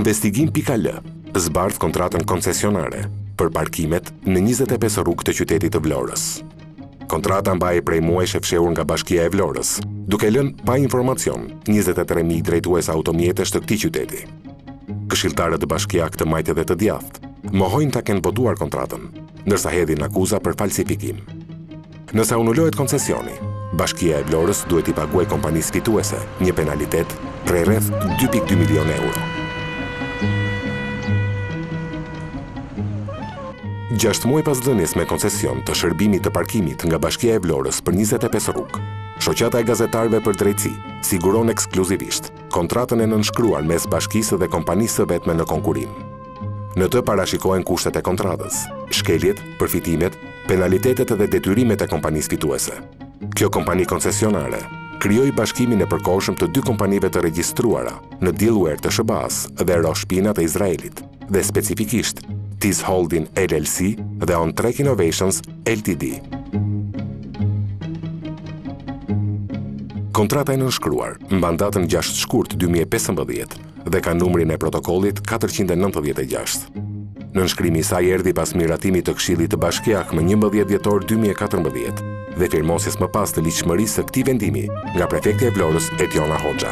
Investigim.al zbardh kontratën koncesionare për parkimet në 25 rrugë të qytetit të Vlorës. Kontrata mbahej prej muajsh e fshehur nga Bashkia e Vlorës, duke lënë pa informacion 23.000 drejtues automjetesh të këtij qyteti. Këshilltarët të Bashkiak të Majtë dhe të Djathtë mohojnë ta kenë botuar kontratën, ndërsa hedhin akuza për falsifikim. Nëse anulohet koncesioni, Bashkia e Vlorës duhet i paguajë kompanisë fituese një penalitet prej rreth 2.2 milion euro. 6 muaj pas dhënies me koncesion të shërbimit të parkimit nga Bashkia e Vlorës për 25 rrugë, shoqata e gazetarëve për drejtësi siguron ekskluzivisht kontratën e nënshkruar mes bashkisë dhe kompanisë së vetme në konkurim. Në të parashikohen kushtet e kontratës, shkeljet, përfitimet, penalitetet dhe detyrimet e kompanisë fituese. Kjo kompani koncesionare krijoi bashkimin e përkohshëm të dy kompanive të regjistruara në Delaware të SBA-s dhe Rosh Pina të Izraelit, dhe specifikisht Tiz Holding LLC dhe On Track Innovations Ltd. Kontrata e nënshkruar mban datën 6 shkurt 2015 dhe ka numrin e protokollit 496. Nënshkrimi i saj erdhi pas miratimit të Këshillit të Bashkiak më 11 dhjetor 2014 dhe firmosjes më pas të ligjshmërisë së këtij vendimi nga prefekti e Vlorës Etiona Hoxha.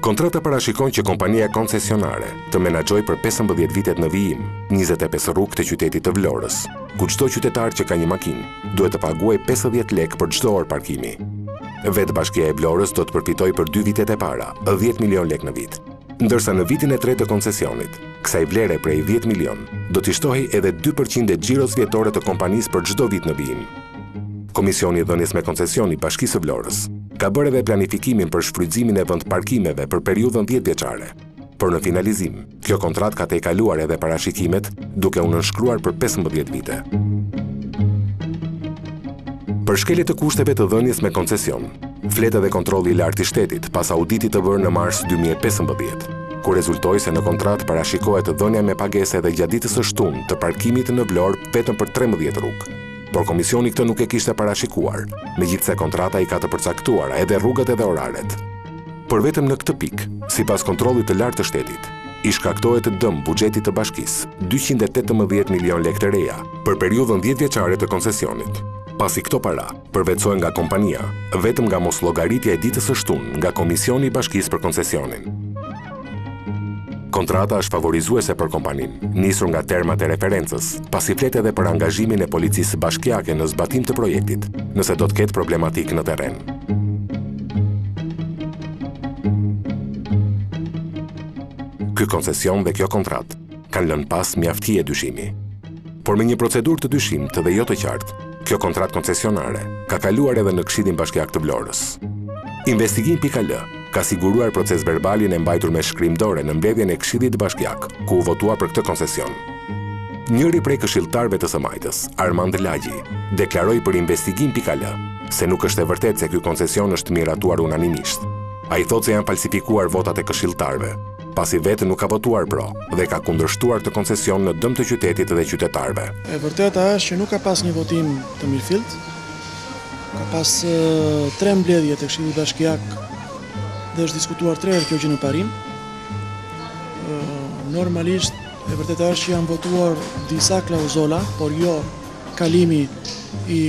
Kontrata parashikon që kompania koncesionare të menaxhojë për 15 vitet në vijim 25 rrugë të qytetit të Vlorës, ku çdo qytetar që ka një makinë duhet të paguajë 50 lekë për çdo orë parkimi. Vetë Bashkia e Vlorës do të përfitojë për 2 vitet e para 10 milion lekë në vit, ndërsa në vitin e tretë të koncesionit, kësaj vlere prej 10 milion, do t'i shtohej edhe 2% e xhiros vjetore të kompanisë për çdo vit në vijim. Komisioni i dhënies me koncesion i Bashkisë së Vlorës ka bërë edhe planifikimin për shfrytëzimin e vend parkimeve për periudhën 10 vjeçare. Por në finalizim, kjo kontratë ka tejkaluar edhe parashikimet duke u nënshkruar për 15 vite. Për shkelje të kushteve të dhënies me koncesion, flet edhe kontrolli i lartë i shtetit pas auditit të bërë në mars 2015, ku rezultoi se në kontratë parashikohet dhënia me pagese edhe gjatë ditës së shtunë të parkimit në Vlorë vetëm për 13 rrugë. Por komisioni këtë nuk e kishte parashikuar, megjithse kontrata i ka të përcaktuara edhe rrugët edhe oraret. Por vetëm në këtë pikë, sipas kontrollit të lartë të shtetit, i shkaktohet dëm buxhetit të bashkisë 218 milion lekë të reja për periudhën 10 vjeçare të koncesionit. Pasi këto para përvetësohen nga kompania vetëm nga mosllogaritja e ditës së shtunë nga Komisioni i Bashkisë për koncesionin. Kontrata është favorizuese për kompaninë, nisur nga termat e referencës, pasi flet edhe për angazhimin e policisë bashkiake në zbatim të projektit, nëse do të ketë problematik në terren. Ky koncesion dhe kjo kontratë kanë lënë pas mjaftie dyshimi. Por me një procedurë të dyshimt dhe jo të qartë, kjo kontratë koncesionare ka kaluar edhe në Këshillin Bashkiak të Vlorës. Investigim.al ka siguruar proces verbalin e mbajtur me shkrimdore në mbledhjen e Këshillit Bashkiak, ku u votua për këtë koncesion. Njëri prej këshilltarëve të së Majtës, Armand Lagji, deklaroi për Investigim.al se nuk është e vërtetë se ky koncesion është miratuar unanimisht. Ai thotë se janë falsifikuar votat e këshilltarëve, pasi vetë nuk ka votuar pro dhe ka kundërshtuar këtë koncesion në dëm të qytetit dhe qytetarëve. E vërteta është që nuk ka pas një votim të mirëfillt. Ka pas 3 mbledhje të Këshillit Bashkiak dhe është diskutuar 3 herë kjo gjë në parim. Normalisht, e vërteta është që janë votuar disa klauzola, por jo kalimi i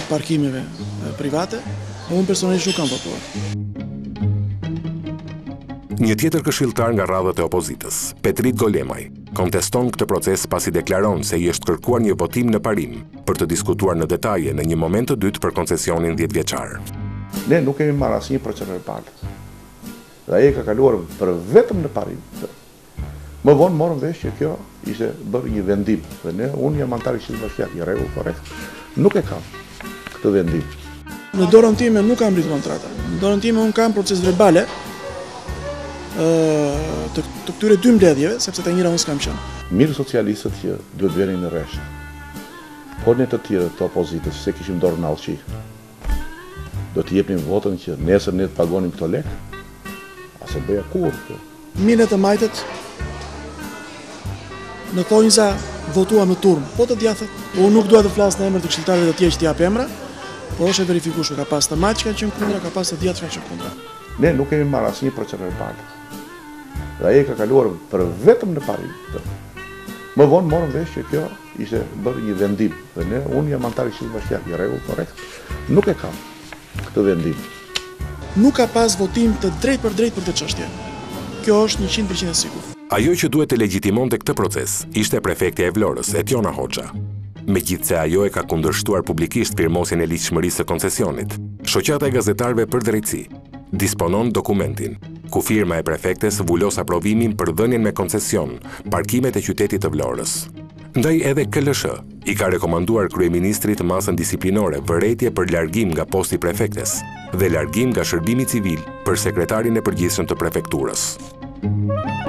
parkimeve private, unë personalisht nuk kam votuar. Një tjetër këshilltar nga radhët e opozitës, Petrit Golemaj, konteston këtë proces pasi deklaron se i është kërkuar një votim në parim për të diskutuar në detaje në një moment të dytë për koncesionin 10 vjeçar. Ne nuk kemi marrë asnjë proces verbal. Dhe ai ka kaluar për vetëm në parim. Më vonë morëm vesh që kjo ishte bërë një vendim dhe unë jam antar i Këshillit Bashkiak, një rregull korrekt. Nuk e kam këtë vendim. Në dorën time nuk kam mbrit kontrata. Në dorën time unë kam proces verbale të këtyre 2 mbledhjeve, sepse të njëra unë s'kam qenë. Mirë socialistët që duhet vjenin në rresht, por ne të tjerë të opozitës, se kishim dorë në allëqi, do të jepnin votën që nesër ne të pagonim këto lekë, ase bëja kur. Minet e Majtët në thonjza votuam në turn, po të Djathët, unë nuk dua të flas në emër të këshilltarëve të tjerë që t'jap emra, por është e verifikueshme, ka pas të Majtë që kanë qenë kundra, ka pas të Djathtë që kanë qenë kundra. Ne nuk kemi marrë asnjë proces verbal. Dhe ai ka kaluar për vetëm në parim. Më vonë morëm vesh që kjo ishte bërë një vendim. Dhe unë jam antar i Këshillit Bashkiak, i rregull, korrekt. Nuk e kam këtë vendim. Nuk ka pas votim të drejtë për këtë çështje. Kjo është 100% e sigurt. Ajo që duhet të legjitimonte këtë proces ishte prefektja e Vlorës, Etjona Hoxha. Megjithse ajo e ka kundërshtuar publikisht firmosjen e ligjshmërisë së koncesionit, shoqata e gazetarëve për drejtësi disponon dokumentin ku firma e prefektes vulos aprovimin për dhënien me koncesion parkimet e qytetit të Vlorës. Ndaj edhe KLSH i ka rekomanduar kryeministrit masën disiplinore vërejtje për largim nga posti prefektes dhe largim nga shërbimi civil për sekretarin e përgjithshëm të prefekturës.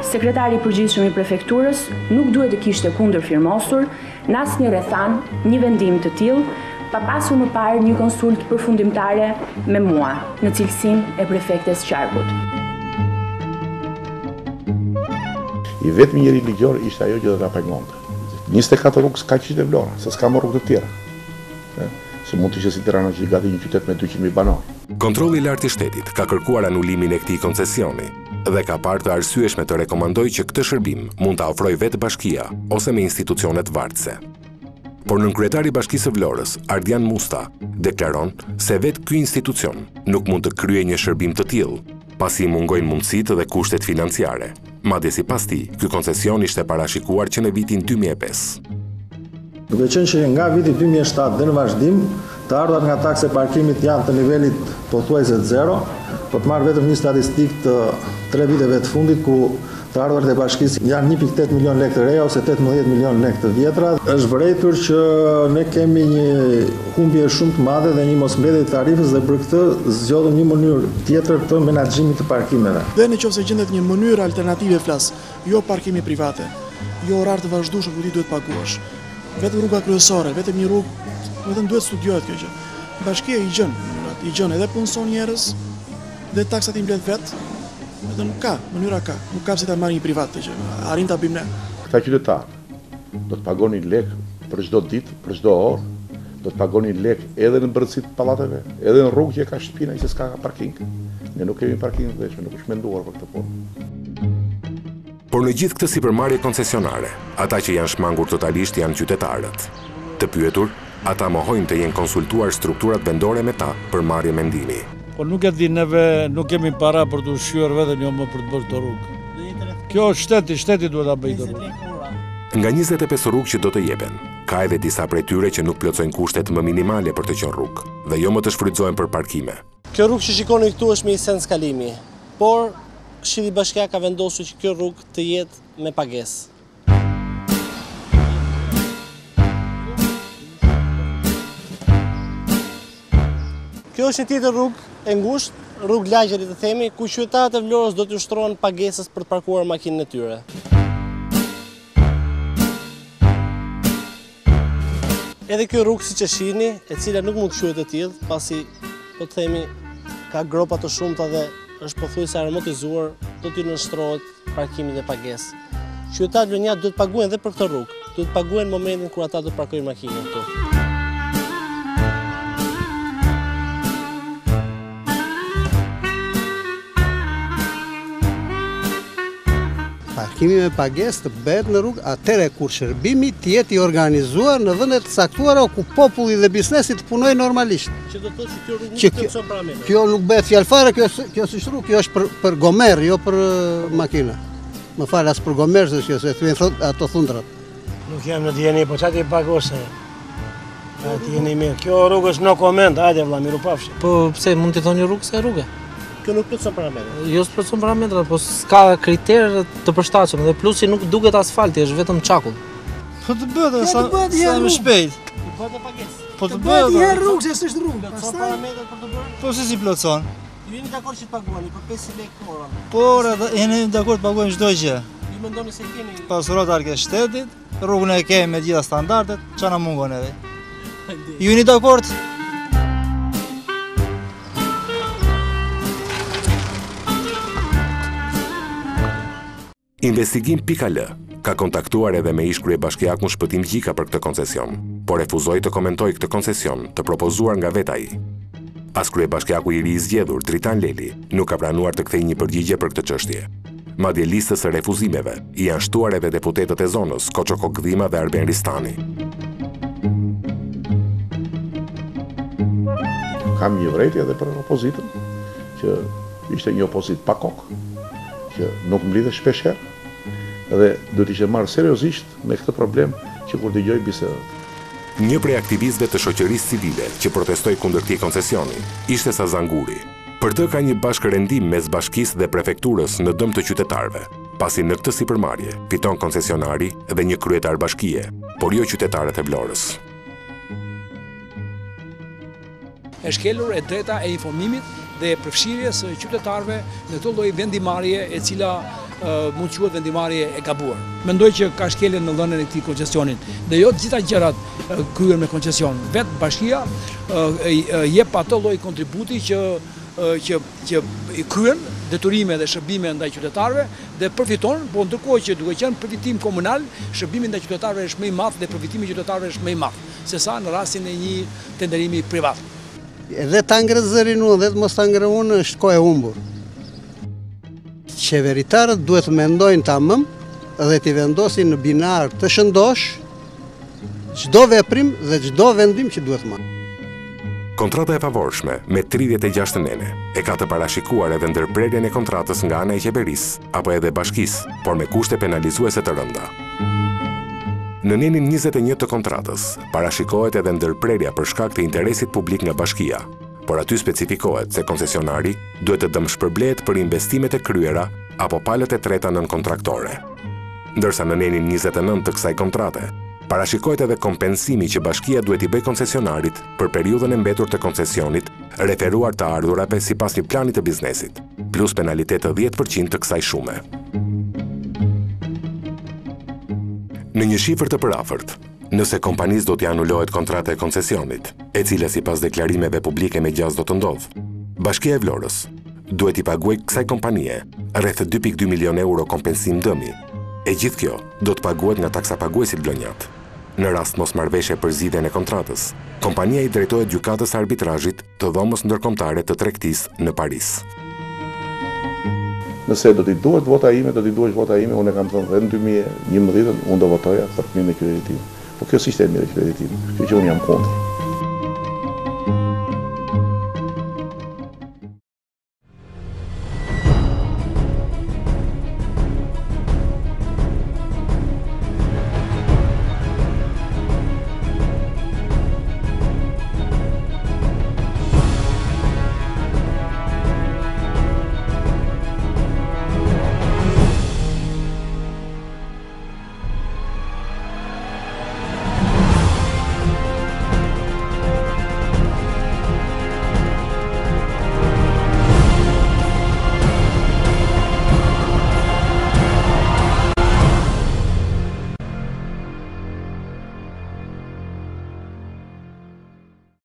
Sekretari i përgjithshëm i prefekturës nuk duhet të kishte kundërfirmosur në asnjë rrethan një vendim të tillë, pa pasur më parë një konsult përfundimtare me mua në cilësinë e prefektes Qarkut. I vetmi njeri ligjor ishte ajo që do ta pengonte. 24 rrugë s'ka qytet e Vlora, se s'ka më rrugë të tjera. Se mund të ishte si Tirana që i gati një qytet me 200.000 banor. Kontrolli i lartë i shtetit ka kërkuar anulimin e këtij koncesioni dhe ka parë të arsyeshme të rekomandojë që këtë shërbim mund ta ofrojë vetë bashkia ose me institucionet vartëse. Por nënkryetari i Bashkisë së Vlorës, Ardian Musta, deklaron se vetë ky institucion nuk mund të kryejë një shërbim të tillë, pasi mungojnë mundësitë dhe kushtet financiare. Madje sipas tij, ky koncesion ishte parashikuar që në vitin 2005. Duke qenë që nga viti 2007 dhe në vazhdim, të ardhurat nga takse parkimit janë të nivelit pothuajse zero, po të marrë vetëm një statistikë të 3 viteve të fundit ku të ardhurat e bashkisë janë 1.8 milion lekë të reja ose 18 milion lekë të vjetra. Është vërejtur që ne kemi një humbje shumë të madhe dhe një mosmbledhje të tarifës dhe për këtë zgjodhëm një mënyrë tjetër të menaxhimit të parkimeve. Dhe nëse gjendet një mënyrë alternative flas, jo parkimi private, jo orar të vazhdueshëm ku ti duhet paguash, vetëm rruga kryesore, vetëm një rrugë, vetëm duhet studiohet kjo gjë. Bashkia i gjen edhe punson njerëz dhe taksat i mbledh vetë. Vetëm mënyra ka, nuk ka pse ta marrë një privat të që arrin ta bëjmë ne. Këta qytetarë do të pagonin lek për çdo ditë, për çdo orë, do të pagonin lek edhe në brendësitë të pallateve, edhe në rrugë që ka shtëpina që s'ka parking. Ne nuk kemi parking dhe nuk është menduar për këtë punë. Por në gjithë këtë sipërmarrje koncesionare, ata që janë shmangur totalisht janë qytetarët. Të pyetur, ata mohojnë të jenë konsultuar strukturat vendore me ta për marrje mendimi. Po nuk e di, neve nuk kemi para për të ushqyer vetëm jo më për të bërë të rrugë. Kjo shteti duhet ta bëjë të rrugë. Nga 25 rrugë që do të jepen, ka edhe disa prej tyre që nuk plotësojnë kushtet më minimale për të qenë rrugë dhe jo më të shfrytëzohen për parkime. Kjo rrugë që shikoni këtu është me licencë kalimi, por Këshilli Bashkiak ka vendosur që kjo rrugë të jetë me pagesë. Kjo është një tjetër rrugë e ngushtë, rrugë lagjerit të themi, ku qytetarët e Vlorës do të ushtrohen pagesës për të parkuar makinën e tyre. Edhe kjo rrugë siç e shihni, e cila nuk mund të quhet e tillë, pasi po të themi ka gropa të shumta dhe është pothuajse aromatizuar, do t'i nënshtrohet parkimit dhe pagesë. Qytetarët vlorënjak duhet të paguajnë edhe për këtë rrugë, duhet të paguajnë në momentin kur ata do të parkojnë makinën këtu. Parkimi me pagesë të bëhet në rrugë atëre kur shërbimi të jetë i organizuar në vende të caktuara ku populli dhe biznesi të punojnë normalisht. Që do të thotë që kjo rrugë nuk plotëson parametrat. Kjo nuk bëhet fjalë fare, kjo është rrugë, kjo është për gomer, jo për makina. Më fal, as për gomer se thyen thot ato thundrat. Nuk jam në dieni, po çati pagose. Atë jeni mirë. Kjo rrugë është no comment, hajde vëlla, mirupafshi. Po pse mund të thoni rrugë se rrugë? Kjo nuk plotëson parametrat. Jo s'plotëson parametrat, po s'ka kriter të përshtatshëm dhe plusi nuk duket asfalti, është vetëm çakull. Po të bëhet sa më shpejt. Po bëhet pagesë. Po të bëhet një rrugë, se s'është rrugë. Plotëson parametrat për të bërë. Po si plotëson? Ju jeni dakord që të paguani për 5 lekë ora? Por jeni dakord të paguajmë çdo gjë. Ju mendoni se kemi pasurotar ke shtetit, rrugën e kemi me gjitha standardet, çana mungon edhe. Ju jeni dakord? Investigim.al ka kontaktuar edhe me ish-krye bashkiakun Shpëtim Gjika për këtë koncesion, por refuzoi të komentojë këtë koncesion të propozuar nga vetë ai. As krye bashkiaku i ri i zgjedhur, Dritan Leli, nuk ka pranuar të kthejë një përgjigje për këtë çështje. madje listës së refuzimeve i janë shtuar edhe deputetët e zonës, Koçoko Gdhima dhe Arben Ristani. Kam një vërejtje edhe për opozitën, që ishte një opozit pa kokë, që nuk mblidhe shpesher, dhe duhet ishte marrë seriozisht me këtë problem që kur dëgjoj bisedat. Një prej aktivistëve të shoqërisë civile që protestoi kundër këtij koncesioni ishte Sazan Guri. Për të ka një bashkërendim mes bashkisë dhe prefekturës në dëm të qytetarëve, pasi në këtë sipërmarrje fiton koncesionari dhe një kryetar bashkie, por jo qytetarët e Vlorës. E shkelur e drejta e informimit dhe përfshirjes së qytetarëve në këtë lloj vendimarrje e cila mund të quhet vendimarrje e gabuar. Mendoj që ka shkelje në dhënien e këtij koncesionit dhe jo të gjitha gjërat kryen me koncesion. Vetë bashkia jep atë lloj kontributi që i kryen detyrime dhe shërbime ndaj qytetarëve dhe përfiton, po ndërkohë që duke qenë përfitim komunal, shërbimi ndaj qytetarëve është më i madh dhe përfitimi i qytetarëve është më i madh sesa në rastin e një tenderimi privat. Edhe ta ngre zërin unë dhe të mos ta ngre unë është kohë e humbur. Qeveritarët duhet mendojnë tamam dhe t'i vendosin në binar të shëndosh çdo veprim dhe çdo vendim që duhet marrë. Kontrata e pavorshme me 36 nene e ka të parashikuar edhe ndërprerjen e kontratës nga ana e qeverisë apo edhe bashkisë, por me kushte penalizuese të rënda. Në nenin 21 të kontratës parashikohet edhe ndërprerja për shkak të interesit publik nga bashkia, por aty specifikohet se koncesionari duhet të dëmshpërblehet për investimet e kryera apo palët e treta nën kontraktore. Ndërsa në nenin 29 të kësaj kontrate, parashikohet edhe kompensimi që bashkia duhet i bëj koncesionarit për periudhën e mbetur të koncesionit, referuar të ardhurave sipas një plani të biznesit, plus penalitet të 10% të kësaj shume. Në një shifër të përafërt, nëse kompanisë do t'ja anulohet kontrata e koncesionit, e cila sipas deklarimeve publike me gjas do të ndodhë, Bashkia e Vlorës duhet i paguajë kësaj kompanie rreth 2.2 milion euro kompensim dëmi. E gjithë kjo do të paguhet nga taksapaguesit vlonjat. Në rast mosmarrëveshje për zgjidhjen e kontratës, kompania i drejtohet gjykatës së arbitrazhit të dhomës ndërkombëtare të tregtisë në Paris. Nëse do t'i duhet vota ime, vota ime, unë e kam thënë dhe në 2011, unë do votoja për mirën e kreditimit. Po kjo s'ishte e mirë e kreditimit, kjo që unë jam kundër.